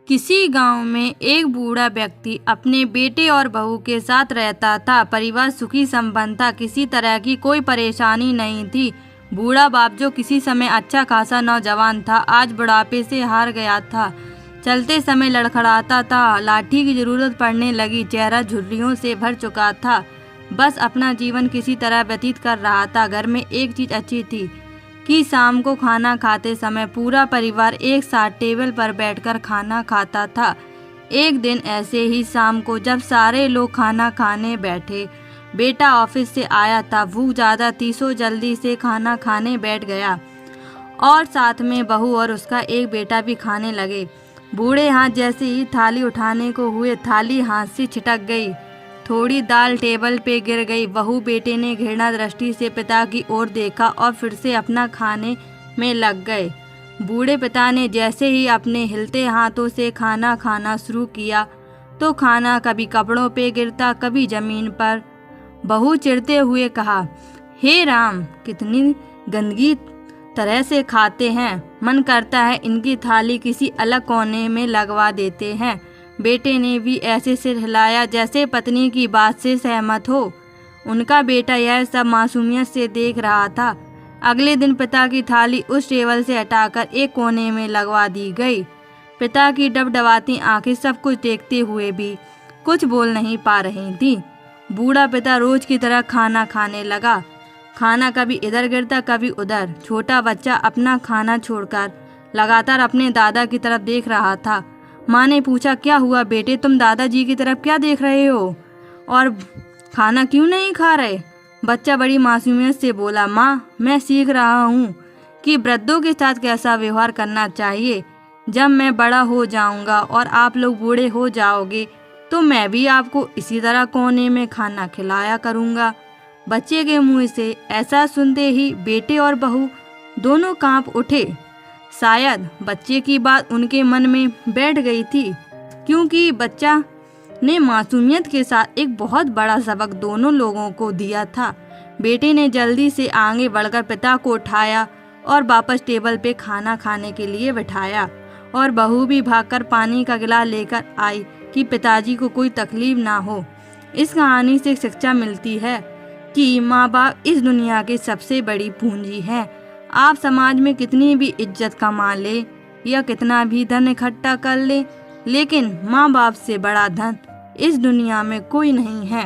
किसी गांव में एक बूढ़ा व्यक्ति अपने बेटे और बहू के साथ रहता था। परिवार सुखी संपन्न था, किसी तरह की कोई परेशानी नहीं थी। बूढ़ा बाप जो किसी समय अच्छा खासा नौजवान था, आज बुढ़ापे से हार गया था। चलते समय लड़खड़ाता था, लाठी की जरूरत पड़ने लगी, चेहरा झुर्रियों से भर चुका था। बस अपना जीवन किसी तरह व्यतीत कर रहा था। घर में एक चीज अच्छी थी कि शाम को खाना खाते समय पूरा परिवार एक साथ टेबल पर बैठकर खाना खाता था। एक दिन ऐसे ही शाम को जब सारे लोग खाना खाने बैठे, बेटा ऑफिस से आया था। भूख ज़्यादा थी सो जल्दी से खाना खाने बैठ गया और साथ में बहू और उसका एक बेटा भी खाने लगे। बूढ़े हाथ जैसे ही थाली उठाने को हुए, थाली हाथ से छिटक गई, थोड़ी दाल टेबल पे गिर गई। बहू बेटे ने घृणा दृष्टि से पिता की ओर देखा और फिर से अपना खाने में लग गए। बूढ़े पिता ने जैसे ही अपने हिलते हाथों से खाना खाना शुरू किया तो खाना कभी कपड़ों पे गिरता, कभी जमीन पर। बहू चिढ़ते हुए कहा, हे राम, कितनी गंदगी तरह से खाते हैं, मन करता है इनकी थाली किसी अलग कोने में लगवा देते हैं। बेटे ने भी ऐसे सिर हिलाया जैसे पत्नी की बात से सहमत हो। उनका बेटा यह सब मासूमियत से देख रहा था। अगले दिन पिता की थाली उस टेबल से हटाकर एक कोने में लगवा दी गई। पिता की डबडबाती आंखें सब कुछ देखते हुए भी कुछ बोल नहीं पा रही थी। बूढ़ा पिता रोज की तरह खाना खाने लगा। खाना कभी इधर गिरता, कभी उधर। छोटा बच्चा अपना खाना छोड़कर लगातार अपने दादा की तरफ देख रहा था। माँ ने पूछा, क्या हुआ बेटे, तुम दादाजी की तरफ क्या देख रहे हो और खाना क्यों नहीं खा रहे? बच्चा बड़ी मासूमियत से बोला, माँ, मैं सीख रहा हूँ कि वृद्धों के साथ कैसा व्यवहार करना चाहिए। जब मैं बड़ा हो जाऊँगा और आप लोग बूढ़े हो जाओगे तो मैं भी आपको इसी तरह कोने में खाना खिलाया करूँगा। बच्चे के मुँह से ऐसा सुनते ही बेटे और बहू दोनों कांप उठे। शायद बच्चे की बात उनके मन में बैठ गई थी, क्योंकि बच्चा ने मासूमियत के साथ एक बहुत बड़ा सबक दोनों लोगों को दिया था। बेटे ने जल्दी से आगे बढ़कर पिता को उठाया और वापस टेबल पे खाना खाने के लिए बिठाया, और बहू भी भागकर पानी का गिलास लेकर आई कि पिताजी को कोई तकलीफ ना हो। इस कहानी से शिक्षा मिलती है कि माँ बाप इस दुनिया की सबसे बड़ी पूंजी है। आप समाज में कितनी भी इज्जत कमा ले या कितना भी धन इकट्ठा कर ले, लेकिन माँ बाप से बड़ा धन इस दुनिया में कोई नहीं है।